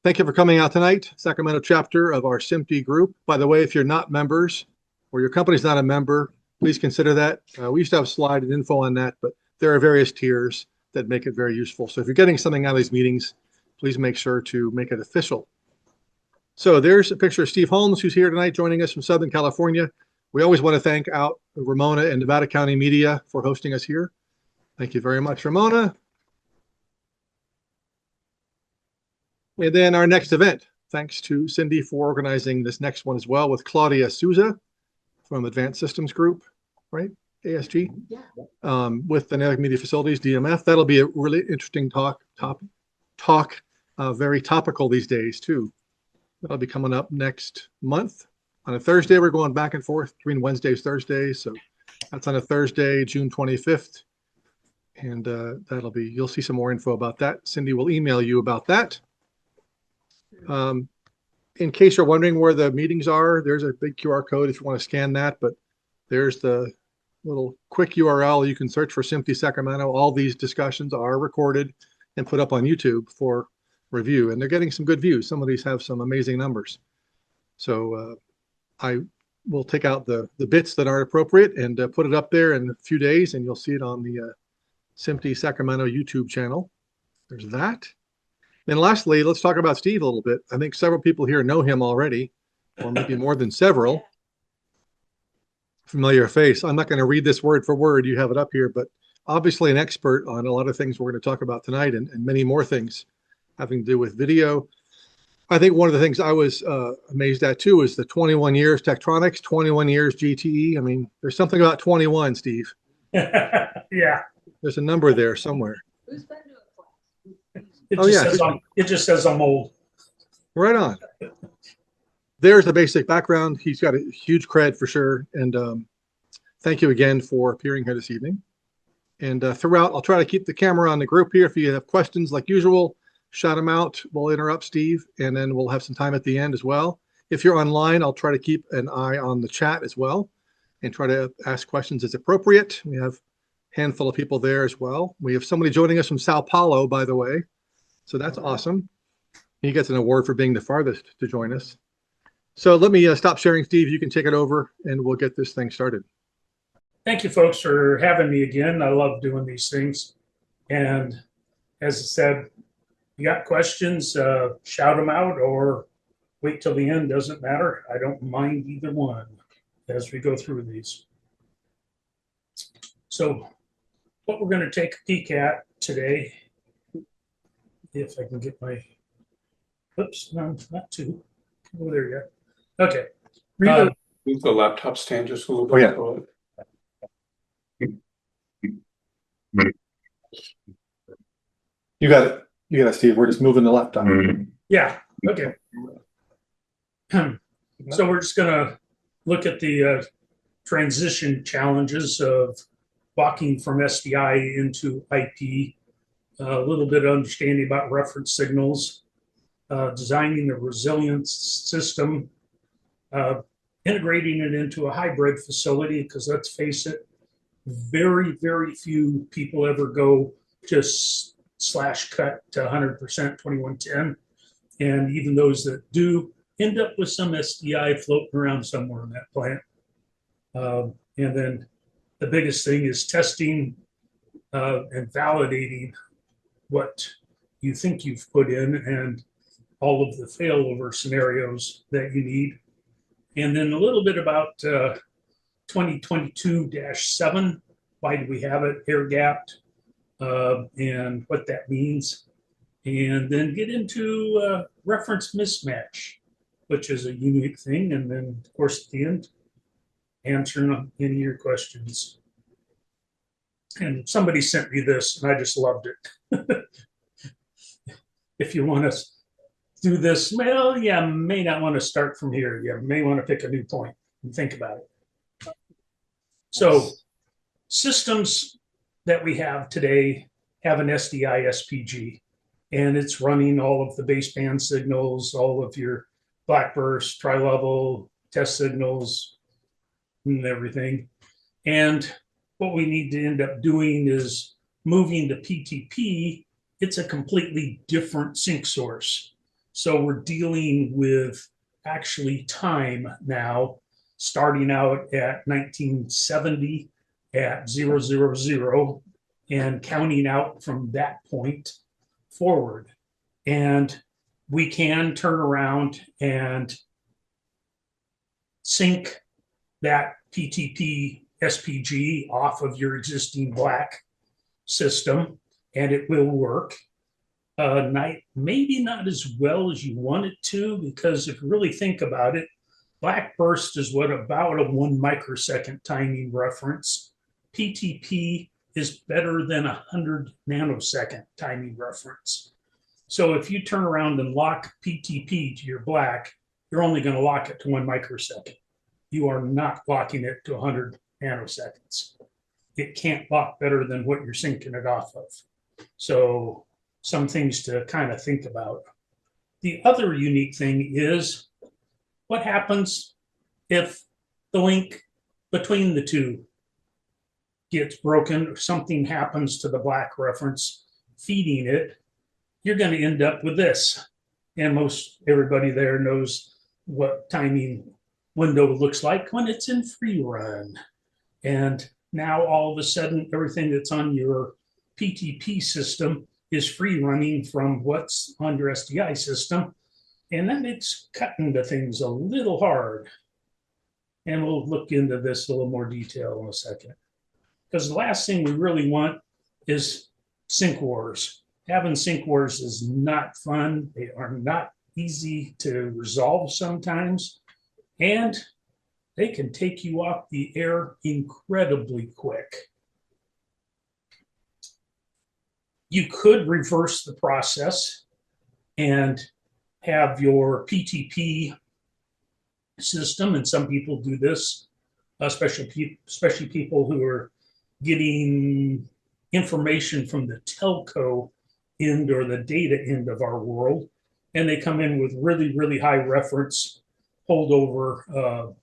Thank you for coming out tonight, Sacramento chapter of our SMPTE group. By the way, if you're not members or your company's not a member, please consider that. We used to have slide and info on that, but there are various tiers that make it very useful. So if you're getting something out of these meetings, please make sure to make it official. So there's a picture of Steve Holmes, who's here tonight joining us from Southern California. We always want to thank out Ramona and Nevada County Media for hosting us here. Thank you very much, Ramona. And then our next event, thanks to Cindy for organizing this next one as well, with Claudia Souza from Advanced Systems Group, right? ASG, with Dynamic Media Facilities, DMF. That'll be a really interesting talk, very topical these days too. That'll be coming up next month. On a Thursday, we're going back and forth between Wednesdays, Thursdays. So that's on a Thursday, June 25th. And that'll be, you'll see some more info about that. Cindy will email you about that. In case you're wondering where the meetings are, there's a big QR code if you want to scan that, but there's the little quick URL. You can search for SMPTE Sacramento. All these discussions are recorded and put up on YouTube for review, and they're getting some good views. Some of these have some amazing numbers. So I will take out the bits that aren't appropriate and put it up there in a few days, and you'll see it on the SMPTE Sacramento YouTube channel. There's that. And lastly, let's talk about Steve a little bit. I think several people here know him already, or maybe more than several. Familiar face. I'm not going to read this word for word. You have it up here, but obviously an expert on a lot of things we're going to talk about tonight, and many more things having to do with video. I think one of the things I was amazed at too is the 21 years Tektronix, 21 years GTE. I mean, there's something about 21, Steve. Yeah. There's a number there somewhere. Who's been to a class? It just says I'm old. Right on. There's the basic background. He's got a huge cred for sure. And thank you again for appearing here this evening. And throughout, I'll try to keep the camera on the group here. If you have questions like usual, shout them out. We'll interrupt Steve, and then we'll have some time at the end as well. If you're online, I'll try to keep an eye on the chat as well and try to ask questions as appropriate. We have a handful of people there as well. We have somebody joining us from Sao Paulo, by the way. So that's awesome. He gets an award for being the farthest to join us. So let me stop sharing, Steve. You can take it over, and we'll get this thing started. Thank you, folks, for having me again. I love doing these things. And as I said, you got questions, shout them out or wait till the end. Doesn't matter. I don't mind either one as we go through these. So what we're going to take a peek at today, if I can get my, oops, no, not two. Oh, there you go. Okay. Move the laptop stand just a little bit. Oh, yeah. You got it. You got it, Steve. We're just moving the laptop. Yeah. Okay. So we're just going to look at the transition challenges of walking from SDI into IP, a little bit of understanding about reference signals, designing a resilience system, integrating it into a hybrid facility, because let's face it, very, very few people ever go just /cut to 100% 2110. And even those that do end up with some SDI floating around somewhere in that plant. And then the biggest thing is testing and validating what you think you've put in and all of the failover scenarios that you need. And then a little bit about 2022-7, why do we have it air gapped, and what that means. And then get into reference mismatch, which is a unique thing. And then, of course, at the end, answering any of your questions. And somebody sent me this, and I just loved it. If you want to do this, well, you may not want to start from here. You may want to pick a new point and think about it. So systems that we have today have an SDI SPG, and it's running all of the baseband signals, all of your blackburst, tri-level test signals, and everything. And what we need to end up doing is moving to PTP. It's a completely different sync source. So we're dealing with actually time now, starting out at 1970 at 000 and counting out from that point forward. And we can turn around and sync that PTP SPG off of your existing black system, and it will work. Maybe not as well as you want it to, because if you really think about it, black burst is what, about a 1 microsecond timing reference. PTP is better than 100 nanosecond timing reference. So if you turn around and lock PTP to your black, you're only going to lock it to 1 microsecond. You are not locking it to 100 nanoseconds. It can't lock better than what you're syncing it off of. So some things to kind of think about. The other unique thing is what happens if the link between the two gets broken or something happens to the black reference feeding it. You're going to end up with this. And most everybody there knows what timing window looks like when it's in free run. And now all of a sudden, everything that's on your PTP system is free running from what's on your SDI system. And that makes cutting the things a little hard. And we'll look into this in a little more detail in a second. Because the last thing we really want is sync wars. Having sync wars is not fun. They are not easy to resolve sometimes. And they can take you off the air incredibly quick. You could reverse the process and have your PTP system, and some people do this, especially people who are getting information from the telco end or the data end of our world, and they come in with really, really high reference holdover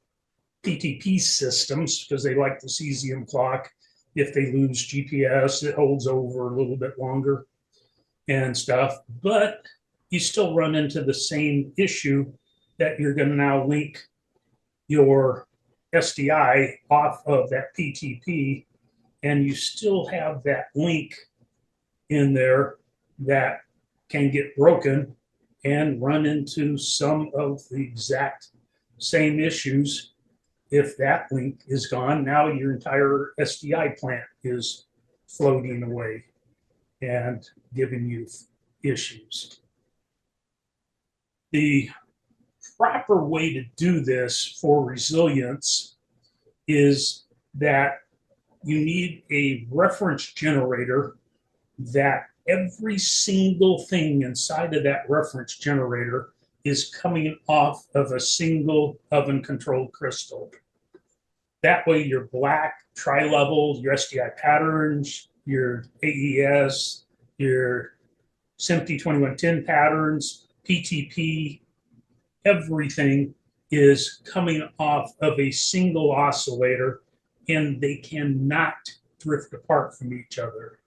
PTP systems because they like the cesium clock. If they lose GPS, it holds over a little bit longer and stuff. But you still run into the same issue that you're going to now link your SDI off of that PTP, and you still have that link in there that can get broken and run into some of the exact same issues. If that link is gone, now your entire SDI plant is floating away and giving you issues. The proper way to do this for resilience is that you need a reference generator that every single thing inside of that reference generator is coming off of a single oven controlled crystal. That way your black, tri-level, your SDI patterns, your AES, your SMPTE 2110 patterns, PTP, everything is coming off of a single oscillator, and they cannot drift apart from each other.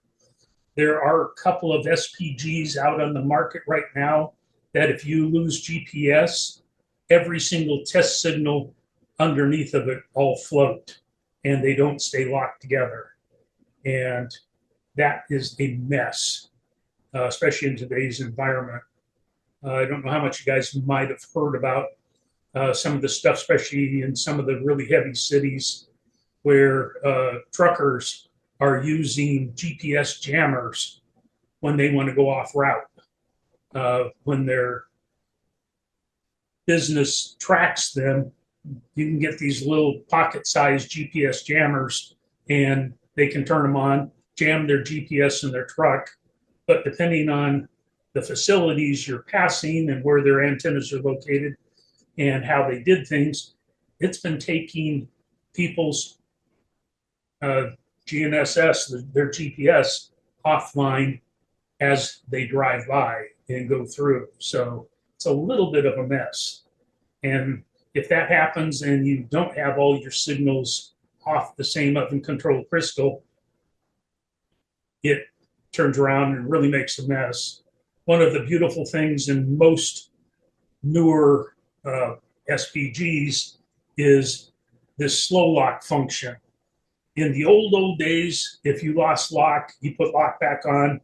There are a couple of SPGs out on the market right now that if you lose GPS, every single test signal underneath of it all float and they don't stay locked together. And that is a mess, especially in today's environment. I don't know how much you guys might have heard about some of the stuff, especially in some of the really heavy cities where truckers are using GPS jammers when they want to go off route. When their business tracks them, you can get these little pocket-sized GPS jammers, and they can turn them on, jam their GPS in their truck. But depending on the facilities you're passing and where their antennas are located and how they did things, it's been taking people's GNSS, their GPS, offline as they drive by and go through. So it's a little bit of a mess. And if that happens and you don't have all your signals off the same oven control crystal, it turns around and really makes a mess. One of the beautiful things in most newer SPGs is this slow lock function. In the old days, if you lost lock, you put lock back on.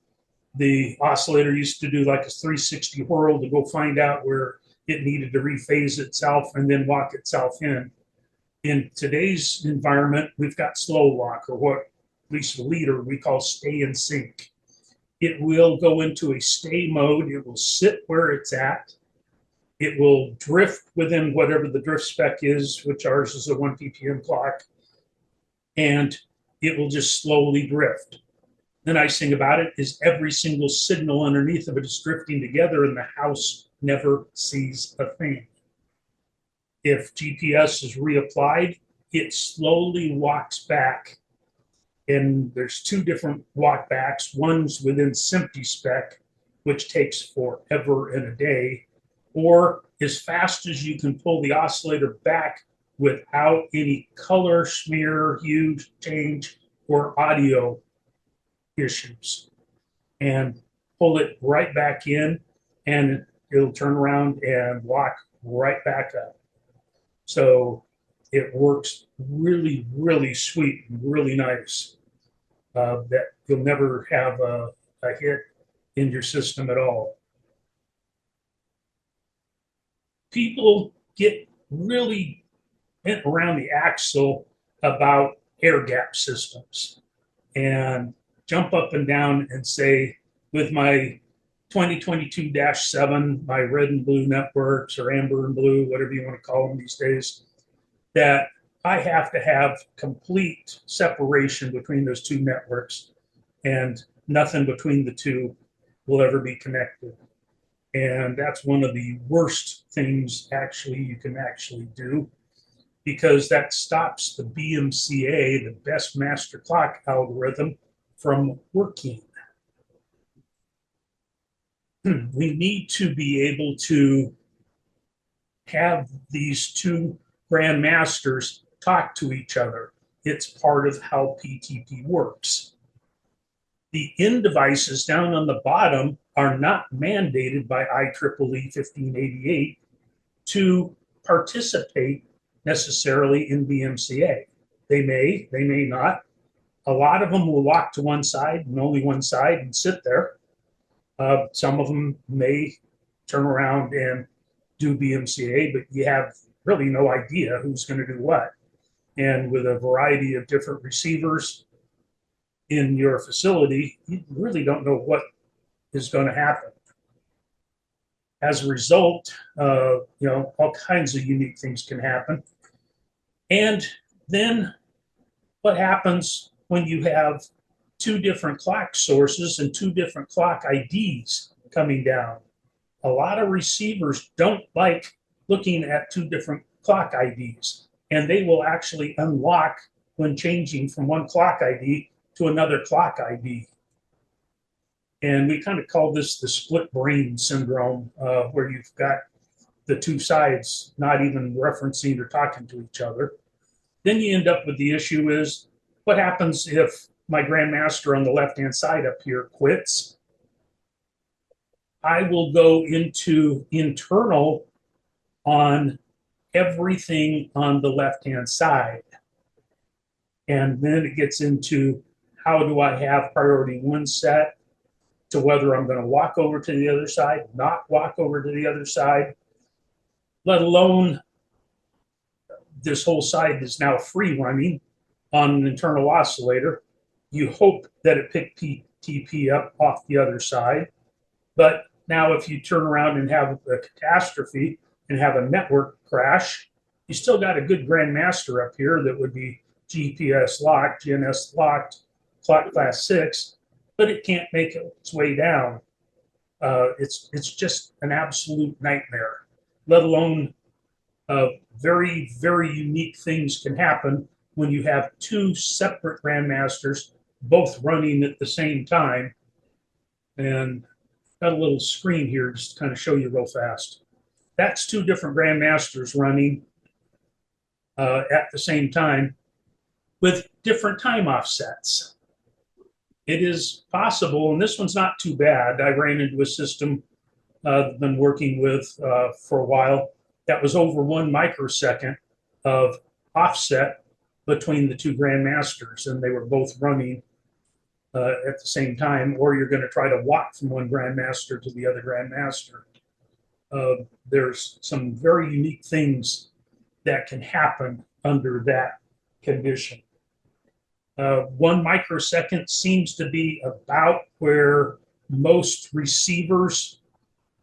The oscillator used to do like a 360 whirl to go find out where it needed to rephase itself and then lock itself in. In today's environment, we've got slow lock, or what at least the leader we call stay in sync. It will go into a stay mode. It will sit where it's at. It will drift within whatever the drift spec is, which ours is a 1 ppm clock, and it will just slowly drift. The nice thing about it is every single signal underneath of it is drifting together, and the house never sees a thing. If GPS is reapplied, it slowly walks back. And there's two different walk backs. One's within SMPTE spec, which takes forever and a day, or as fast as you can pull the oscillator back without any color smear, hue change, or audio issues, and pull it right back in, and it'll turn around and lock right back up. So it works really, really sweet and really nice. That you'll never have a hit in your system at all. People get really bent around the axle about air gap systems and jump up and down and say, with my 2022-7, my red and blue networks, or amber and blue, whatever you want to call them these days, that I have to have complete separation between those two networks, and nothing between the two will ever be connected. And that's one of the worst things actually you can actually do, because that stops the BMCA, the best master clock algorithm, from working. We need to be able to have these two grandmasters talk to each other. It's part of how PTP works. The end devices down on the bottom are not mandated by IEEE 1588 to participate necessarily in BMCA. They may not. A lot of them will lock to one side and only one side and sit there. Some of them may turn around and do BMCA, but you have really no idea who's going to do what. And with a variety of different receivers in your facility, you really don't know what is going to happen. As a result, all kinds of unique things can happen. And then what happens when you have two different clock sources and two different clock IDs coming down? A lot of receivers don't like looking at two different clock IDs, and they will actually unlock when changing from one clock ID to another clock ID. And we kind of call this the split brain syndrome, where you've got the two sides not even referencing or talking to each other. Then you end up with the issue is, what happens if my grandmaster on the left-hand side up here quits? I will go into internal on everything on the left-hand side. And then it gets into, how do I have priority one set to whether I'm going to walk over to the other side, not walk over to the other side, let alone this whole side is now free running on an internal oscillator. You hope that it picked PTP up off the other side. But now if you turn around and have a catastrophe and have a network crash, you still got a good grandmaster up here that would be GPS locked, GNS locked, clock class 6, but it can't make its way down. It's just an absolute nightmare, let alone very, very unique things can happen when you have two separate grandmasters both running at the same time. And got a little screen here just to kind of show you real fast. That's two different grandmasters running at the same time with different time offsets. It is possible, and this one's not too bad. I ran into a system been working with for a while. That was over 1 microsecond of offset between the two grandmasters, and they were both running at the same time, or you're going to try to walk from one grandmaster to the other grandmaster. There's some very unique things that can happen under that condition. 1 microsecond seems to be about where most receivers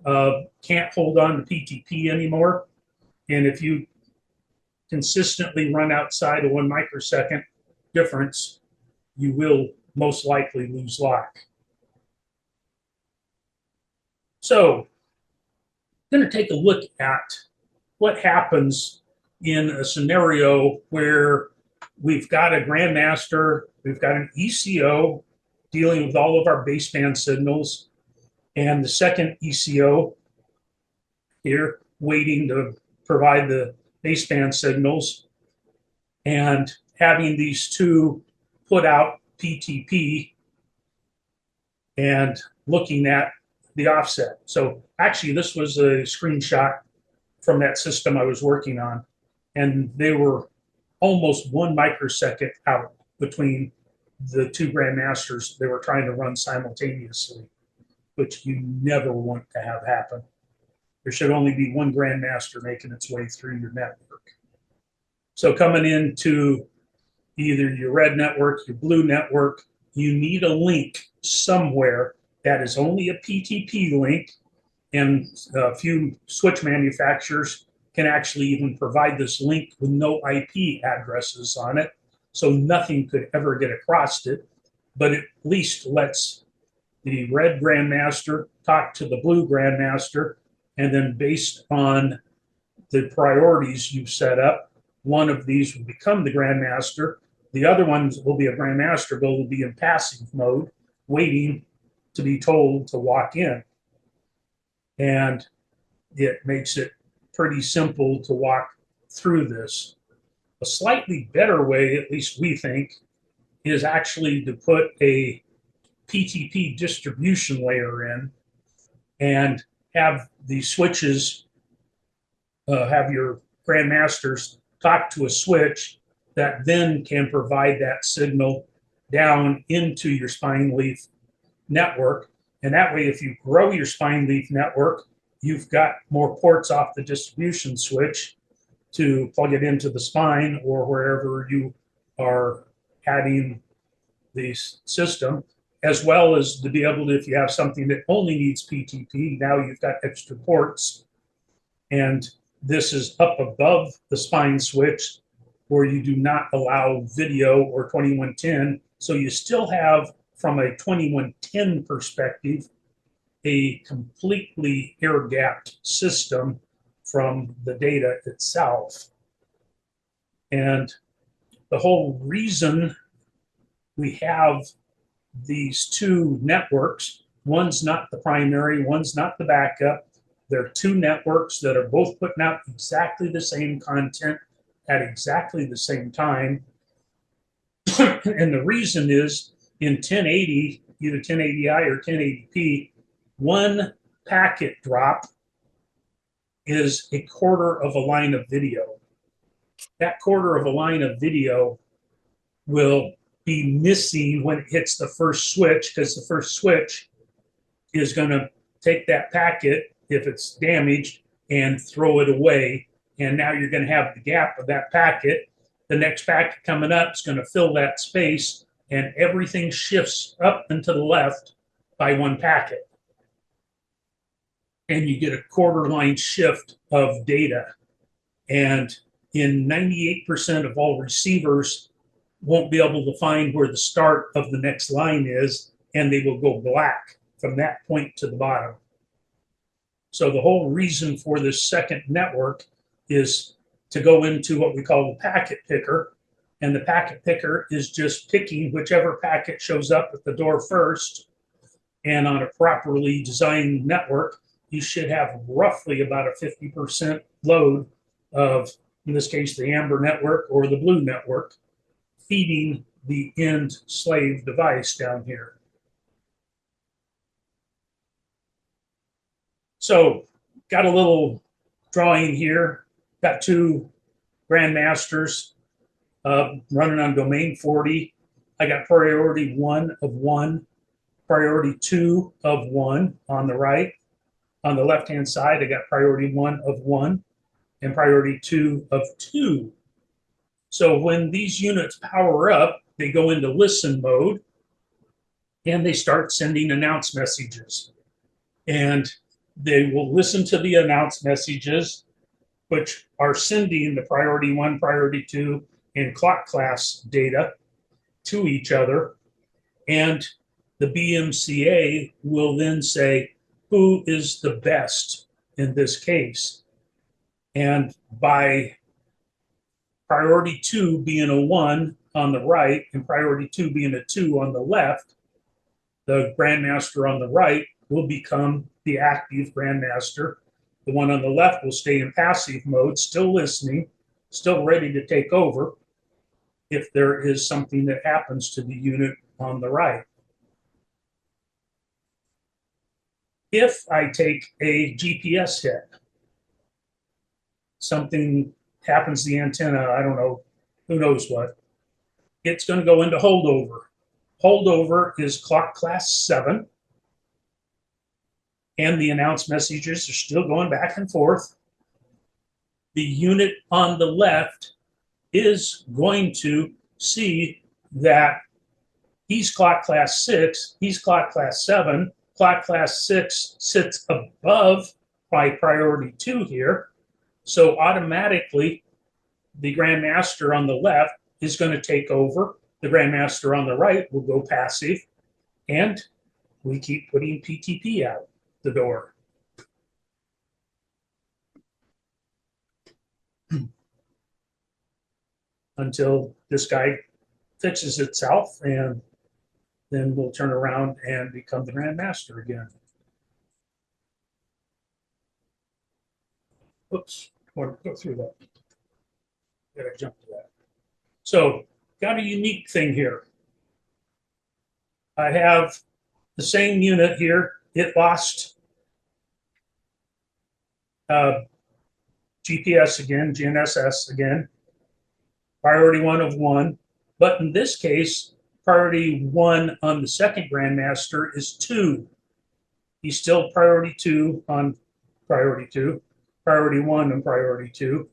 can't hold on to PTP anymore. And if you consistently run outside of 1 microsecond difference, you will most likely lose lock. So I'm going to take a look at what happens in a scenario where we've got a grandmaster, we've got an ECO dealing with all of our baseband signals, and the second ECO here waiting to provide the baseband signals, and having these two put out PTP and looking at the offset. So actually this was a screenshot from that system I was working on, and they were almost 1 microsecond out between the two grandmasters they were trying to run simultaneously, which you never want to have happen. There should only be one grandmaster making its way through your network. So coming into either your red network, your blue network, you need a link somewhere that is only a PTP link, and a few switch manufacturers can actually even provide this link with no IP addresses on it, so nothing could ever get across it, but it at least lets the red grandmaster talk to the blue grandmaster, and then based on the priorities you've set up, one of these will become the grandmaster, the other ones will be a grandmaster, but will be in passive mode, waiting to be told to walk in. And it makes it pretty simple to walk through this. A slightly better way, at least we think, is actually to put a PTP distribution layer in and have the switches, have your grandmasters talk to a switch that then can provide that signal down into your spine leaf network. And that way, if you grow your spine leaf network, you've got more ports off the distribution switch to plug it into the spine or wherever you are adding the system, as well as to be able to, if you have something that only needs PTP, now you've got extra ports. And this is up above the spine switch where you do not allow video or 2110. So you still have, from a 2110 perspective, a completely air-gapped system from the data itself. And the whole reason we have these two networks, one's not the primary, one's not the backup. They're two networks that are both putting out exactly the same content at exactly the same time. And the reason is, in 1080, either 1080i or 1080p, one packet drop is a quarter of a line of video. That quarter of a line of video will be missing when it hits the first switch, because the first switch is going to take that packet, if it's damaged, and throw it away. And now you're going to have the gap of that packet. The next packet coming up is going to fill that space, and everything shifts up and to the left by one packet. And you get a quarter line shift of data. And in 98% of all receivers won't be able to find where the start of the next line is, and they will go black from that point to the bottom. So the whole reason for this second network is to go into what we call the packet picker. And the packet picker is just picking whichever packet shows up at the door first. And on a properly designed network, you should have roughly about a 50% load of, in this case, the amber network or the blue network, feeding the end slave device down here. So got a little drawing here. Got two grandmasters running on domain 40. I got priority 1 of 1, priority 2 of 1 on the right. On the left-hand side, I got priority 1 of 1 and priority 2 of 2. So when these units power up, they go into listen mode and they start sending announce messages. And they will listen to the announce messages, which are sending the priority 1, priority 2, and clock class data to each other. And the BMCA will then say, who is the best in this case? And by priority 2 being a 1 on the right and priority 2 being a 2 on the left, the grandmaster on the right will become the active grandmaster. The one on the left will stay in passive mode, still listening, still ready to take over if there is something that happens to the unit on the right. If I take a GPS hit, something happens to the antenna, I don't know, who knows what, it's going to go into holdover. Holdover is clock class 7, and the announce messages are still going back and forth. The unit on the left is going to see that he's clock class 6, he's clock class 7, clock class 6 sits above my priority 2 here. So automatically, the grandmaster on the left is going to take over. The grandmaster on the right will go passive, and we keep putting PTP out the door. Until this guy fixes itself, and then we'll turn around and become the grandmaster again. Oops, I want to go through that. Gotta jump to that. So, got a unique thing here. I have the same unit here. It lost GPS again, GNSS again, priority 1 of 1. But in this case, priority 1 on the second grandmaster is 2. He's still priority 2 on priority 2, priority 1 on priority 2.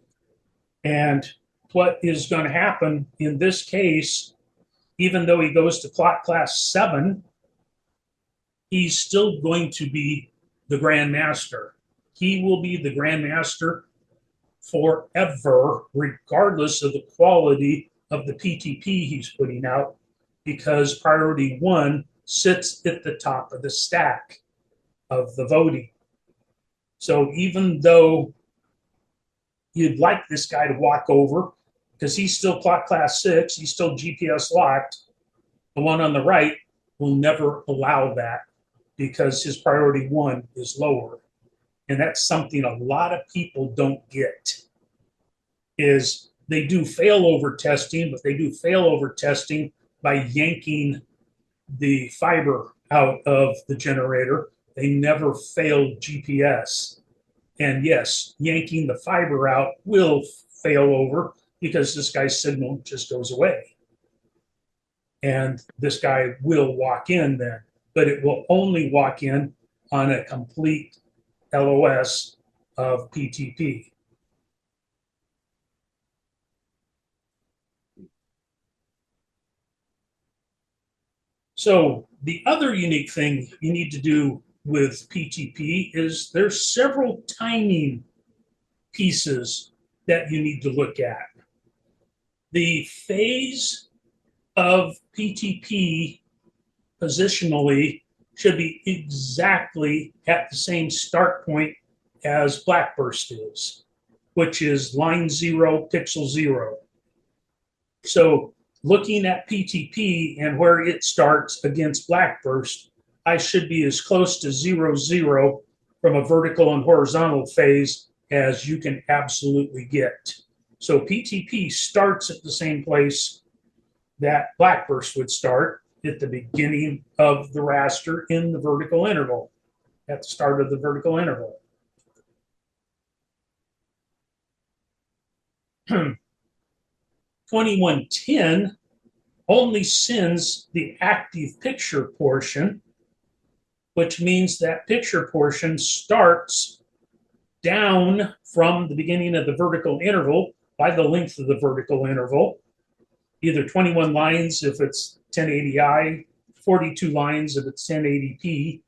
And what is going to happen in this case, even though he goes to clock class 7, he's still going to be the grandmaster. He will be the grandmaster forever, regardless of the quality of the PTP he's putting out, because priority 1 sits at the top of the stack of the voting. So even though you'd like this guy to walk over, because he's still clock class 6, he's still GPS locked, the one on the right will never allow that because his priority 1 is lower. And that's something a lot of people don't get, is they do failover testing, but they do failover testing by yanking the fiber out of the generator. They never fail GPS. And yes, yanking the fiber out will fail over because this guy's signal just goes away. And this guy will walk in then, but it will only walk in on a complete LOS of PTP. So the other unique thing you need to do with PTP is there's several timing pieces that you need to look at. The phase of PTP positionally should be exactly at the same start point as Blackburst is, which is line 0, pixel 0. So looking at PTP and where it starts against Blackburst, I should be as close to 0, 0 from a vertical and horizontal phase as you can absolutely get. So PTP starts at the same place that Blackburst would start, at the beginning of the raster in the vertical interval, at the start of the vertical interval. 2110 only sends the active picture portion, which means that picture portion starts down from the beginning of the vertical interval by the length of the vertical interval, either 21 lines if it's 1080i, 42 lines if it's 1080p.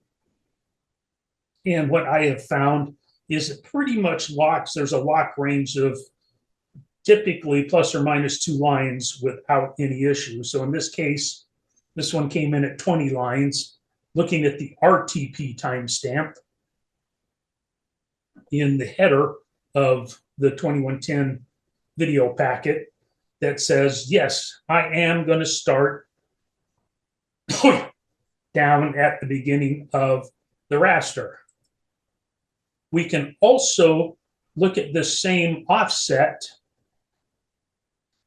And what I have found is it pretty much locks, there's a lock range of typically plus or minus 2 lines without any issue. So in this case, this one came in at 20 lines. Looking at the RTP timestamp in the header of the 2110 video packet that says, yes, I am going to start down at the beginning of the raster. We can also look at this same offset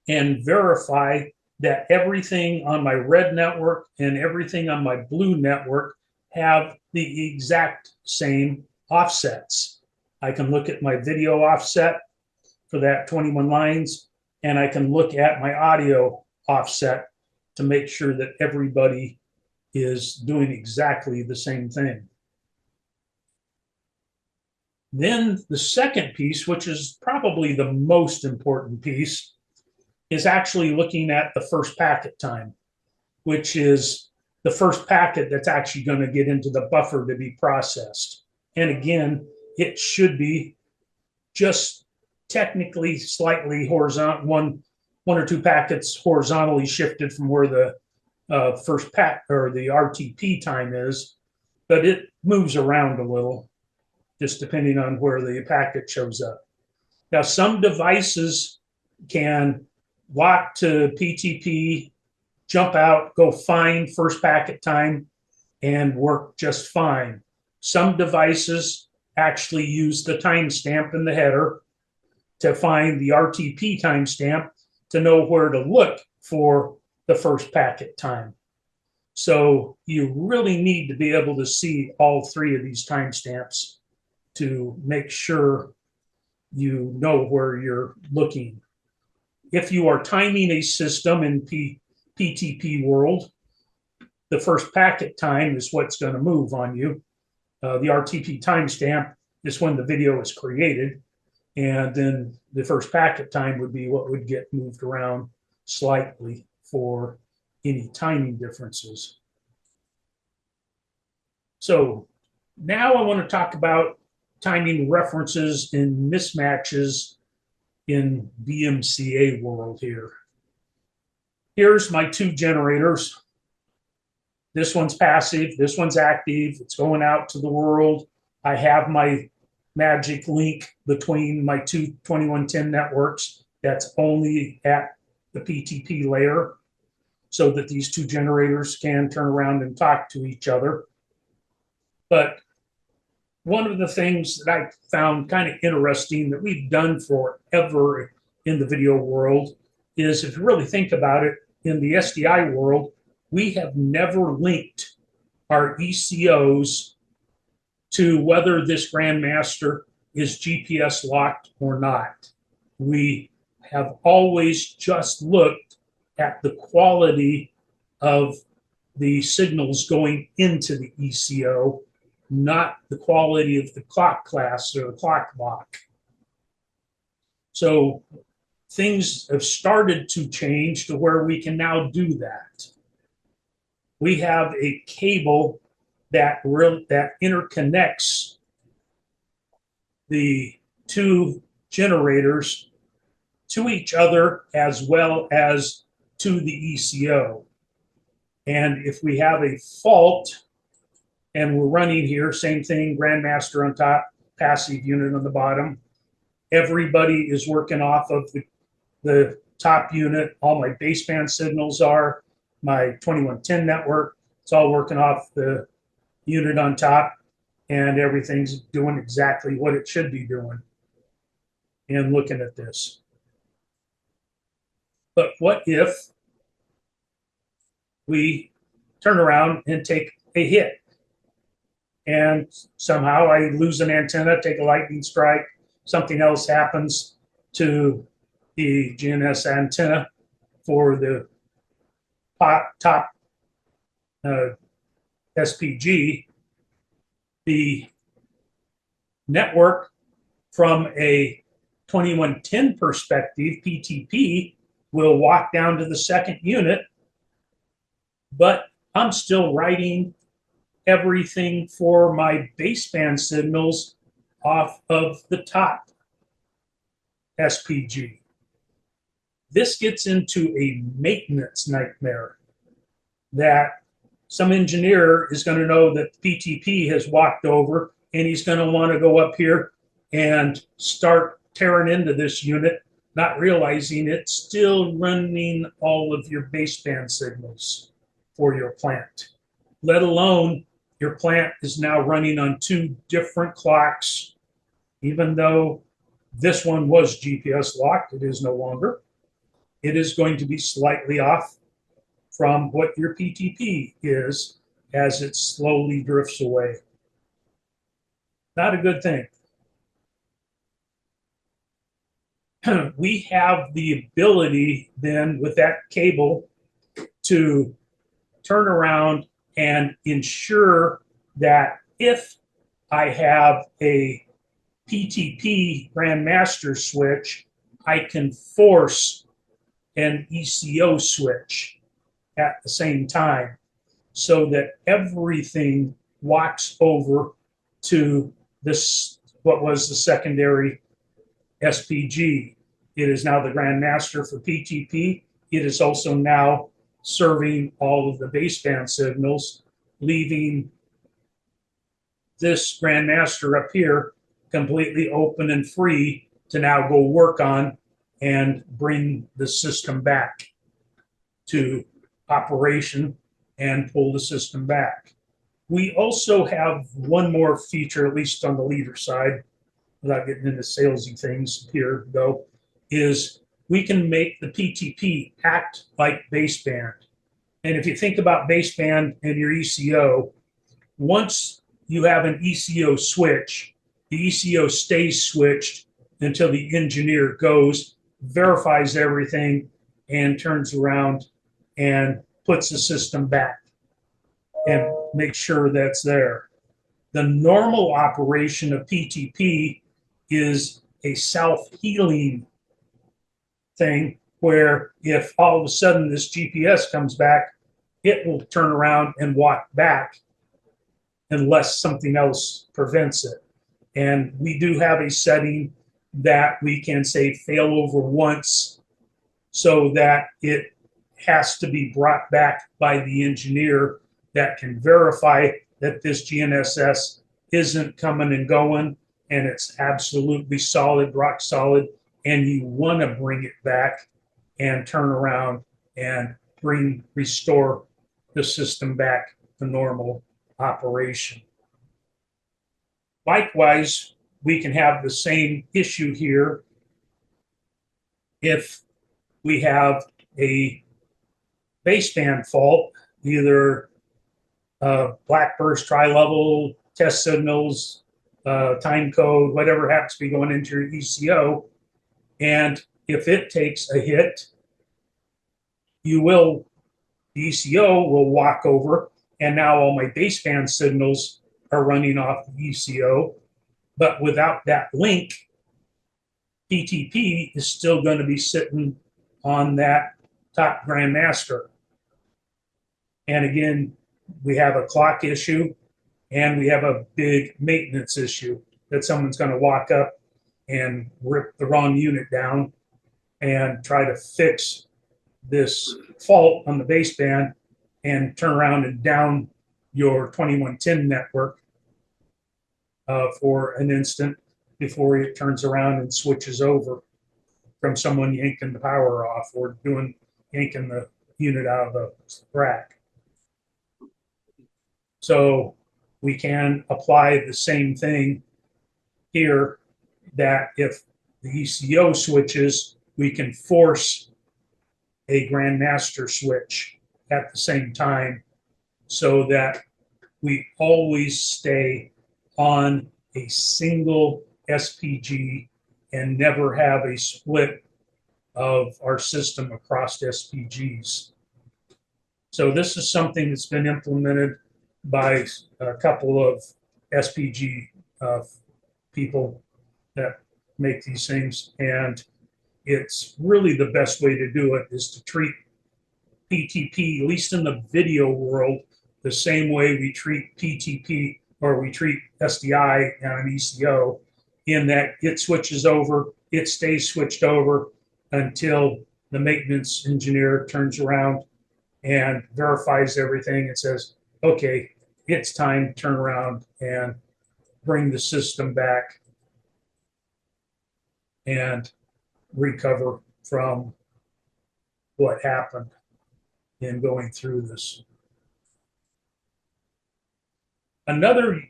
and verify that everything on my red network and everything on my blue network have the exact same offsets. I can look at my video offset for that 21 lines, and I can look at my audio offset to make sure that everybody is doing exactly the same thing. Then the second piece, which is probably the most important piece, is actually looking at the first packet time, which is the first packet that's actually going to get into the buffer to be processed. And again, it should be just technically slightly horizontal, one or two packets horizontally shifted from where the first pack or the RTP time is, but it moves around a little just depending on where the packet shows up. Now, some devices can lock to PTP, jump out, go find first packet time, and work just fine. Some devices actually use the timestamp in the header to find the RTP timestamp to know where to look for the first packet time. So you really need to be able to see all three of these timestamps to make sure you know where you're looking. If you are timing a system in PTP world, the first packet time is what's going to move on you. The RTP timestamp is when the video is created, and then the first packet time would be what would get moved around slightly for any timing differences. So now I want to talk about timing references and mismatches in BMCA world here. Here's my two generators. This one's passive, this one's active. It's going out to the world. I have my magic link between my two 2110 networks that's only at the PTP layer so that these two generators can turn around and talk to each other. But one of the things that I found kind of interesting that we've done forever in the video world is, if you really think about it, in the SDI world, we have never linked our ECOs to whether this Grandmaster is GPS locked or not. We have always just looked at the quality of the signals going into the ECO, not the quality of the clock class or the clock block. So things have started to change to where we can now do that. We have a cable that interconnects the two generators to each other as well as to the ECO. And if we have a fault and we're running here, same thing, Grandmaster on top, passive unit on the bottom, everybody is working off of the top unit. All my baseband signals are, my 2110 network, it's all working off the unit on top, and everything's doing exactly what it should be doing. And looking at this. But what if we turn around and take a hit? And somehow I lose an antenna, take a lightning strike, something else happens to the GNS antenna for the top SPG, the network from a 2110 perspective, PTP, will walk down to the second unit, but I'm still writing everything for my baseband signals off of the top SPG. This gets into a maintenance nightmare that some engineer is going to know that PTP has walked over, and he's going to want to go up here and start tearing into this unit, not realizing it's still running all of your baseband signals for your plant. Let alone your plant is now running on 2 different clocks, even though this one was GPS locked, it is no longer. It is going to be slightly off from what your PTP is as it slowly drifts away. Not a good thing. We have the ability then with that cable to turn around and ensure that if I have a PTP grandmaster switch, I can force an ECO switch at the same time so that everything walks over to this, what was the secondary SPG. It is now the grandmaster for PTP. It is also now serving all of the baseband signals, leaving this grandmaster up here completely open and free to now go work on and bring the system back to operation and pull the system back. We also have one more feature, at least on the leader side, without getting into salesy things here though, is we can make the PTP act like baseband. And if you think about baseband and your ECO, once you have an ECO switch, the ECO stays switched until the engineer goes, verifies everything, and turns around and puts the system back and makes sure that's there. The normal operation of PTP is a self-healing thing where if all of a sudden this GPS comes back, it will turn around and walk back unless something else prevents it. And we do have a setting that we can say fail over once so that it has to be brought back by the engineer that can verify that this GNSS isn't coming and going and it's absolutely solid, rock solid, and you want to bring it back and turn around and restore the system back to normal operation. Likewise, we can have the same issue here if we have a baseband fault, either black burst, tri-level, test signals, time code, whatever happens to be going into your ECO. And if it takes a hit, the ECO will walk over, and now all my baseband signals are running off the ECO. But without that link, PTP is still going to be sitting on that top grandmaster. And again, we have a clock issue and we have a big maintenance issue that someone's going to walk up and rip the wrong unit down and try to fix this fault on the baseband and turn around and down your 2110 network for an instant before it turns around and switches over from someone yanking the power off or yanking the unit out of the rack. So we can apply the same thing here, that if the ECO switches, we can force a grandmaster switch at the same time so that we always stay on a single SPG and never have a split of our system across SPGs. So this is something that's been implemented by a couple of SPG people that make these things, and it's really the best way to do it is to treat PTP, at least in the video world, the same way we treat PTP or we treat SDI and an ECO, in that it switches over, it stays switched over until the maintenance engineer turns around and verifies everything and says, okay, it's time to turn around and bring the system back and recover from what happened in going through this. Another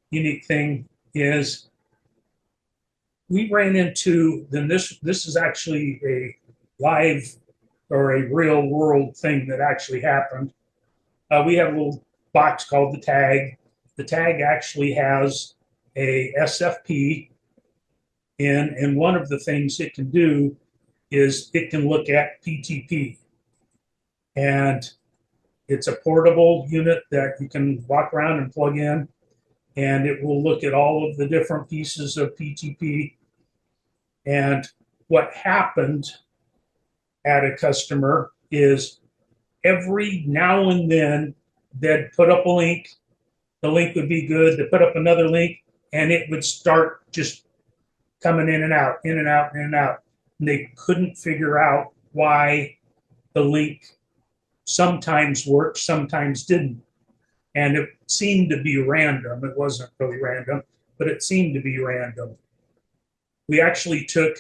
unique thing is we ran into, then this is actually a live or a real world thing that actually happened. We have a little box called the tag. The tag actually has a SFP in, and one of the things it can do is it can look at PTP. And it's a portable unit that you can walk around and plug in, and it will look at all of the different pieces of PTP. And what happened at a customer is every now and then they'd put up a link, the link would be good, they'd put up another link, and it would start just coming in and out, in and out, in and out. And they couldn't figure out why the link sometimes worked, sometimes didn't. And it seemed to be random. It wasn't really random, but it seemed to be random. We actually took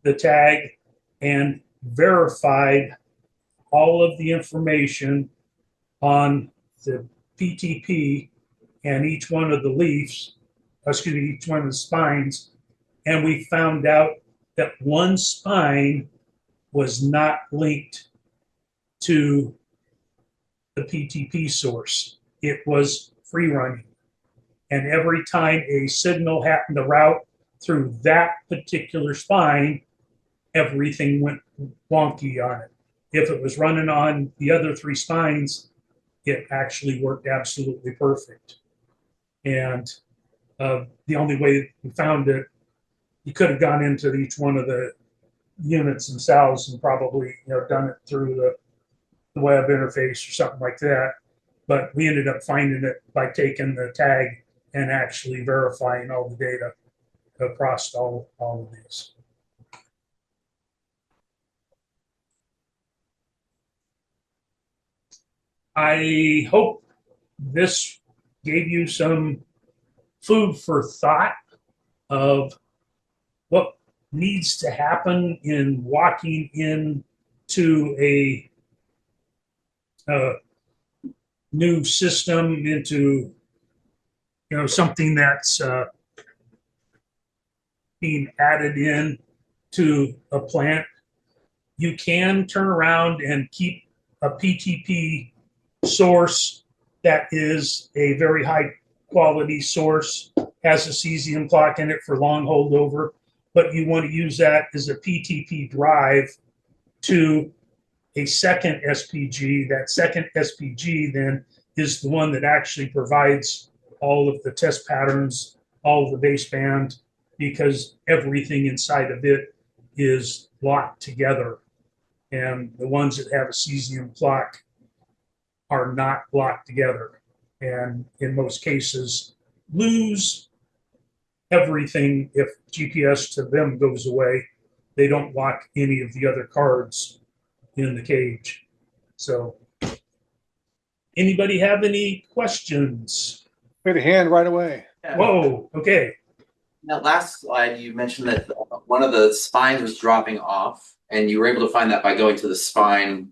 the tag and verified all of the information on the PTP and each one of the leaves, excuse me, each one of the spines, and we found out that one spine was not linked to the PTP source. It was free running. And every time a signal happened to route through that particular spine, everything went wonky on it. If it was running on the other three spines, it actually worked absolutely perfect. And the only way we found it, you could have gone into each one of the units themselves and probably done it through the web interface or something like that. But we ended up finding it by taking the tag and actually verifying all the data across all of these. I hope this gave you some food for thought of what needs to happen in walking into a new system, into something that's being added in to a plant. You can turn around and keep a PTP source that is a very high quality source, has a cesium clock in it for long holdover, but you want to use that as a PTP drive to a second SPG. That second SPG then is the one that actually provides all of the test patterns, all of the baseband, because everything inside of it is locked together. And the ones that have a cesium clock are not locked together. And in most cases, lose everything if GPS to them goes away. They don't lock any of the other cards in the cage. So anybody have any questions? Made a hand right away. Yeah. Whoa, okay. That last slide, you mentioned that one of the spines was dropping off, and you were able to find that by going to the spine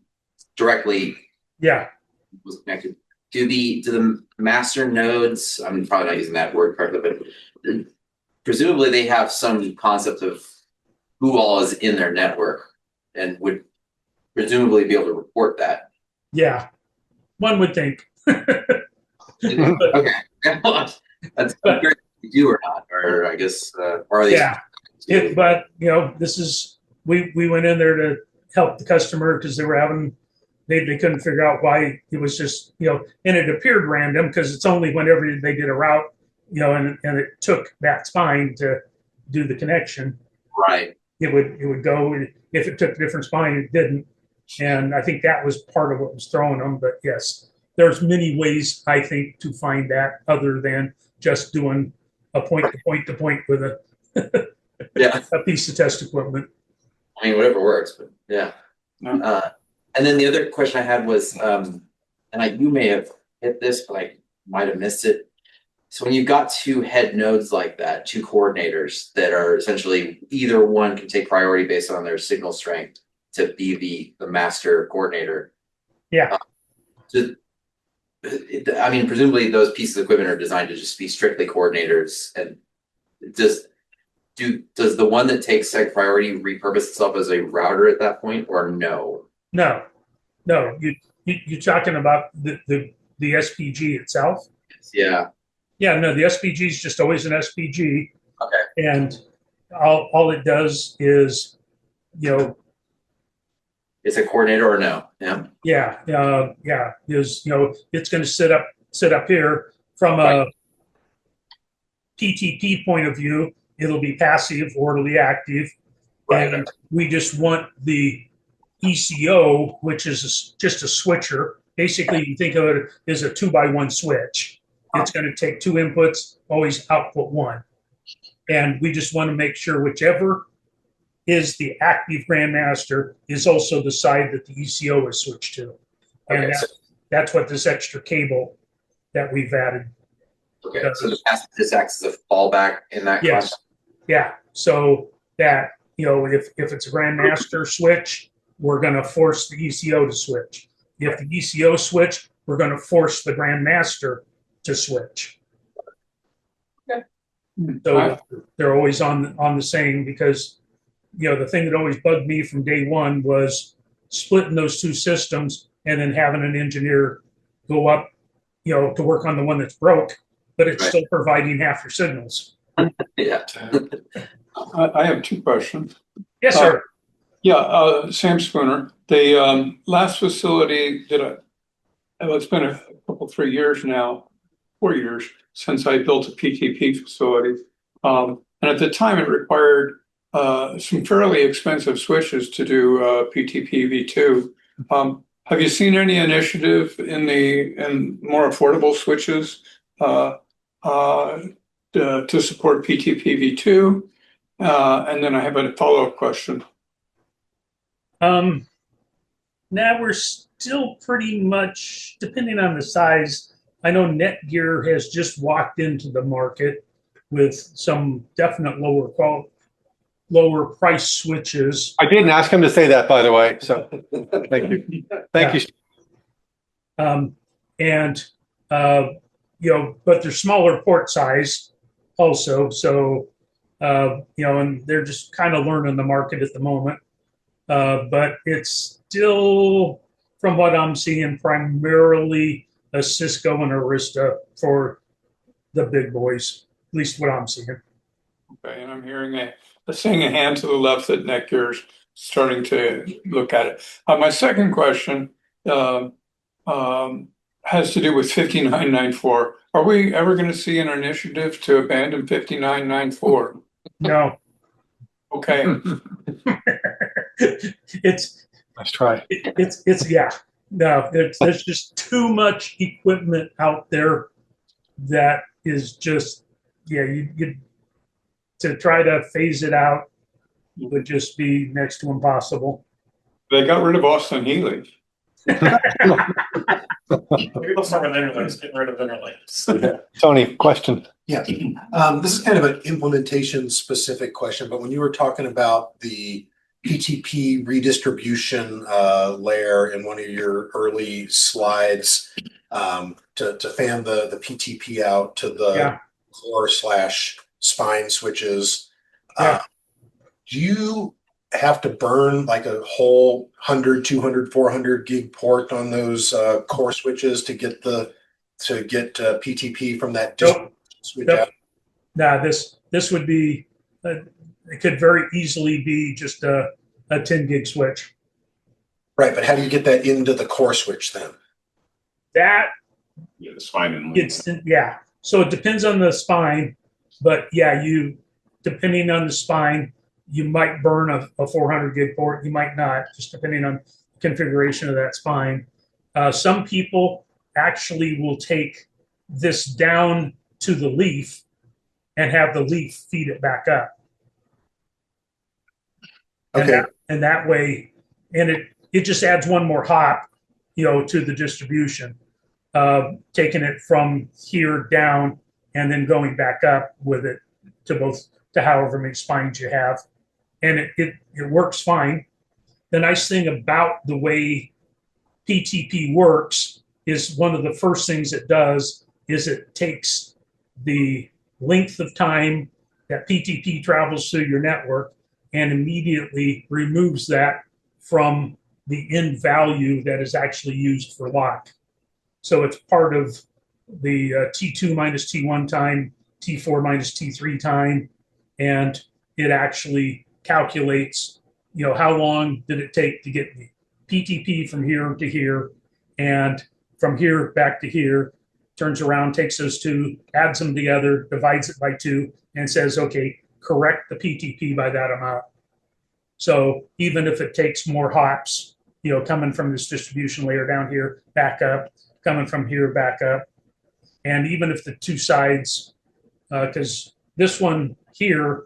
directly. Yeah. Was connected. Do the master nodes? I'm probably not using that word correctly, but presumably they have some concept of who all is in their network, and would presumably be able to report that. Yeah, one would think. Okay, that's great. You do or not, or I guess, or are these? Yeah, but this is we went in there to help the customer because they were having, they couldn't figure out why it was just, and it appeared random because it's only whenever they did a route, and it took that spine to do the connection. Right. It would go, if it took a different spine, it didn't. And I think that was part of what was throwing them. But yes, there's many ways, I think, to find that other than just doing a point to point to point with a a piece of test equipment. I mean, whatever works, but yeah. And then the other question I had was, and you may have hit this, but I might have missed it. So when you've got two head nodes like that, two coordinators that are essentially either one can take priority based on their signal strength to be the master coordinator. Yeah. I mean, presumably those pieces of equipment are designed to just be strictly coordinators. And does the one that takes second priority repurpose itself as a router at that point, or no? No. You're talking about the SPG itself. Yeah. Yeah. No, the SPG is just always an SPG. Okay. And all it does is, it's a coordinator or no? Yeah. Yeah. Is it's going to sit up here from a PTP point of view. It'll be passive or it'll be active, and we just want the ECO, which is just a switcher. Basically, you think of it as a 2x1 switch. It's going to take two inputs, always output one, and we just want to make sure whichever is the active grandmaster is also the side that the ECO is switched to. And that's what this extra cable that we've added. Okay, so this acts as a fallback in that class? Yeah, so that, if it's a grandmaster switch, we're going to force the ECO to switch. If the ECO switch, we're going to force the grandmaster to switch. Okay. So they're always on the same, because the thing that always bugged me from day one was splitting those two systems and then having an engineer go up, to work on the one that's broke, but it's still providing half your signals. Yeah. I have two questions. Yes, sir. Sam Spooner. The last facility it's been a couple, 3 years now, 4 years since I built a PTP facility. And at the time it required some fairly expensive switches to do PTP v2. Have you seen any initiative in more affordable switches to support PTP v2? And then I have a follow-up question. Now we're still pretty much, depending on the size, I know Netgear has just walked into the market with some definite lower price switches. I didn't ask him to say that, by the way. So thank you. Thank you. But they're smaller port size also. So, and they're just kind of learning the market at the moment. But it's still, from what I'm seeing, primarily a Cisco and Arista for the big boys, at least what I'm seeing. Okay, and I'm hearing seeing a hand to the left that Netgear's starting to look at it. My second question has to do with 5994. Are we ever going to see an initiative to abandon 5994? No. Okay. Let's try. There's just too much equipment out there that is just, you to try to phase it out would just be next to impossible. They got rid of Austin Healy. Maybe they'll start with interlinks, get rid of interlinks. Tony, question. Yeah, this is kind of an implementation specific question, but when you were talking about the PTP redistribution layer in one of your early slides, to fan the PTP out to the core / spine switches, do you have to burn like a whole 100, 200, 400 gig port on those core switches to get PTP from that switch out? Nah, this would be it could very easily be just a a 10 gig switch. Right, but how do you get that into the core switch then? That Yeah, the spine and link. it's, yeah. So it depends on the spine, but yeah, depending on the spine, you might burn a 400 gig port. You might not, just depending on configuration of that spine. Some people actually will take this down to the leaf and have the leaf feed it back up. Okay. And that way, and it just adds one more hop, to the distribution, taking it from here down and then going back up with it to however many spines you have. And it works fine. The nice thing about the way PTP works is one of the first things it does is it takes the length of time that PTP travels through your network and immediately removes that from the end value that is actually used for lock. So it's part of the T2 minus T1 time, T4 minus T3 time, and it actually calculates, how long did it take to get the PTP from here to here, and from here back to here, turns around, takes those two, adds them together, divides it by 2, and says, okay, correct the PTP by that amount. So even if it takes more hops, coming from this distribution layer down here, back up, coming from here, back up, and even if the two sides, because this one here,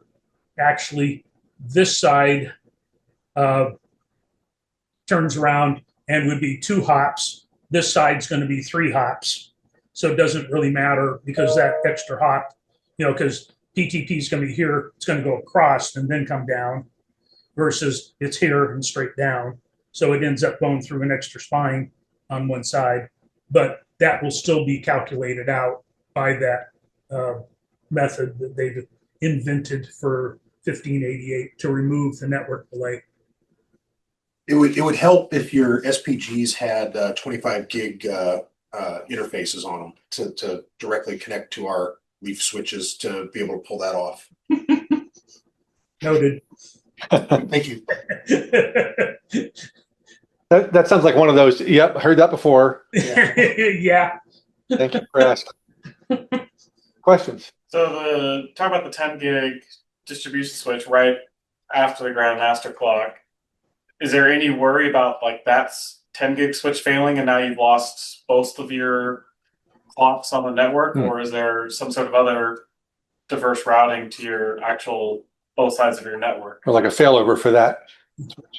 actually, this side turns around and would be 2 hops. This side's going to be 3 hops. So it doesn't really matter because that extra hop, because PTP is going to be here, it's going to go across and then come down versus it's here and straight down. So it ends up going through an extra spine on one side, but that will still be calculated out by that method that they've invented for 1588 to remove the network delay. It would help if your SPGs had 25 gig interfaces on them to directly connect to our leaf switches to be able to pull that off. Noted. Thank you. That sounds like one of those. Yep, heard that before. Yeah. Thank you for asking. Questions? So talk about the 10 gig distribution switch right after the grandmaster clock. Is there any worry about that's 10 gig switch failing and now you've lost both of your clocks on the network, or is there some sort of other diverse routing to your actual both sides of your network? Or like a failover for that?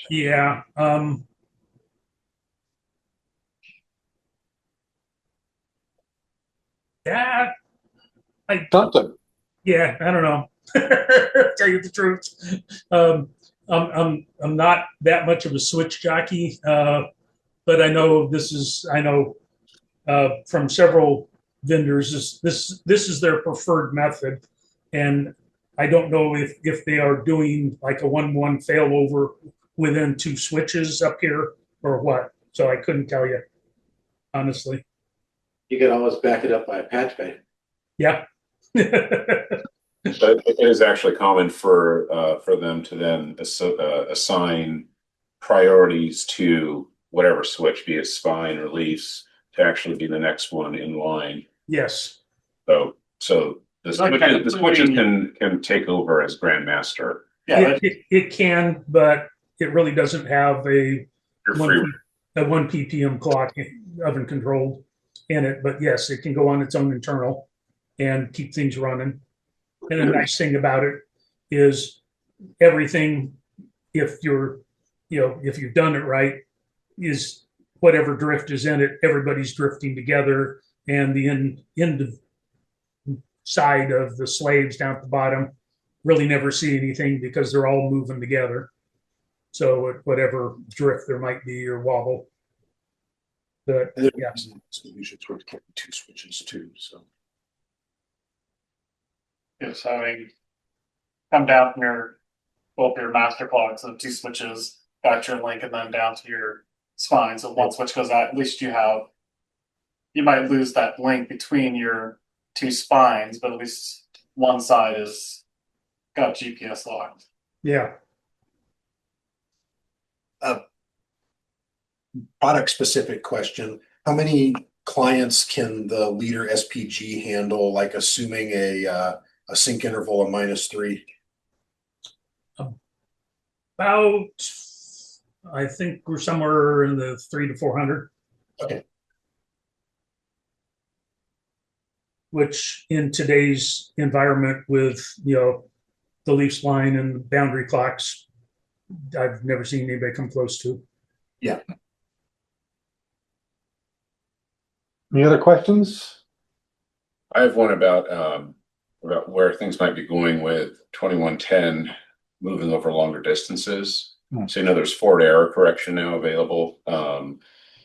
Yeah. That Something. Yeah, I don't know. Tell you the truth. I'm not that much of a switch jockey, but I know from several vendors this is their preferred method, and I don't know if they are doing like a 1-1 failover within 2 switches up here or what. So I couldn't tell you, honestly. You can always back it up by a patch bay. Yeah. But it is actually common for them to then assign priorities to whatever switch, be it spine or leaves, to actually be the next one in line. Yes. So the switches can take over as grandmaster. Yeah, It can, but it really doesn't have a You're free. 1 ppm clock oven controlled in it. But yes, it can go on its own internal and keep things running. And the nice thing about it is everything, if you've done it right, is whatever drift is in it, everybody's drifting together, and the end side of the slaves down at the bottom really never see anything because they're all moving together. So whatever drift there might be or wobble. But yeah. So we should sort of get 2 switches too. So Yes, having come down from both your master clocks of 2 switches, got your link, and then down to your spine. So one switch goes out, at least you might lose that link between your 2 spines, but at least one side is got GPS locked. Yeah. product specific question. How many clients can the leader SPG handle, like assuming a sync interval of -3? About, I think we're somewhere in the 300 to 400. Okay. Which in today's environment with, the leaf line and boundary clocks, I've never seen anybody come close to. Yeah. Any other questions? I have one about where things might be going with 2110 moving over longer distances. So there's forward error correction now available.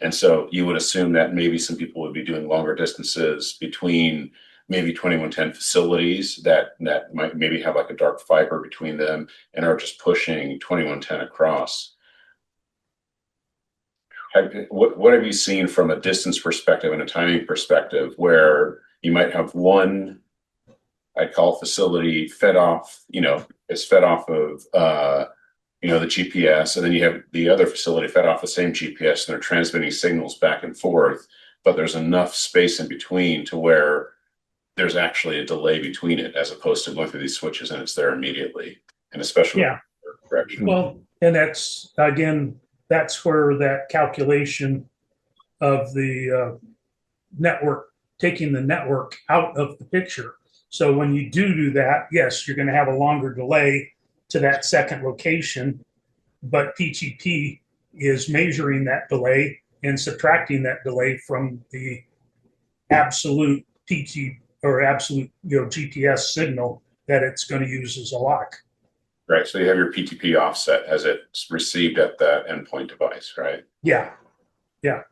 And so you would assume that maybe some people would be doing longer distances between maybe 2110 facilities that might maybe have like a dark fiber between them and are just pushing 2110 across. What have you seen from a distance perspective and a timing perspective where you might have one, I'd call facility fed off, is fed off of, the GPS, and then you have the other facility fed off the same GPS and they're transmitting signals back and forth, but there's enough space in between to where there's actually a delay between it as opposed to going through these switches and it's there immediately, and especially correction. Well, and that's, again, that's where that calculation of the network, taking the network out of the picture. So when you do that, yes, you're going to have a longer delay to that second location, but PTP is measuring that delay and subtracting that delay from the absolute PT or absolute GPS signal that it's going to use as a lock. Right. So you have your PTP offset as it's received at the endpoint device, right? Yeah. Yeah.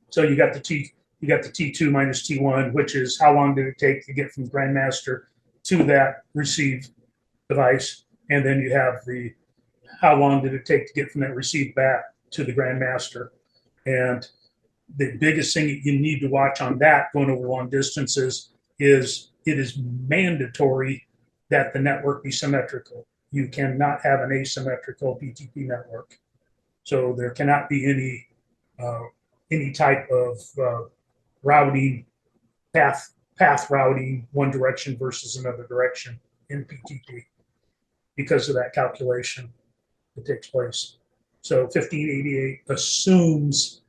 So you got the T2 minus T1, which is how long did it take to get from Grandmaster to that receive device. And then you have the how long did it take to get from that receive back to the Grandmaster. And the biggest thing you need to watch on that going over long distances is it is mandatory that the network be symmetrical. You cannot have an asymmetrical PTP network. So there cannot be any type of routing, path routing one direction versus another direction in PTP because of that calculation that takes place. So 1588 assumes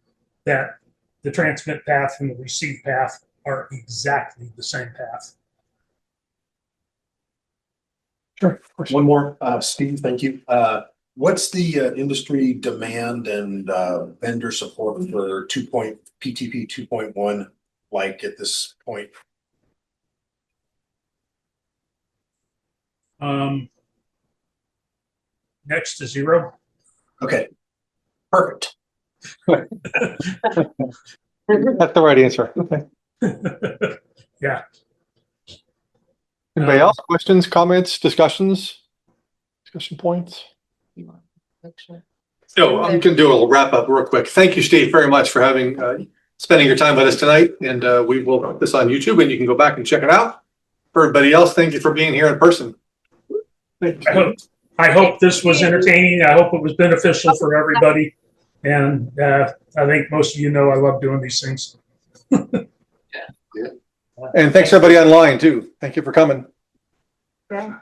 that the transmit path and the receive path are exactly the same path. Sure. One more, Steve, thank you. What's the industry demand and vendor support for PTP 2.1 like at this point? Next to 0. Okay, perfect. That's the right answer. Okay. Yeah. Anybody else? Questions, comments, discussion points? So I'm going to do a little wrap up real quick. Thank you, Steve, very much for spending your time with us tonight. And we will put this on YouTube and you can go back and check it out. For everybody else, thank you for being here in person. I hope this was entertaining. I hope it was beneficial for everybody. And I think most of you know I love doing these things. And thanks everybody online too. Thank you for coming. Yeah.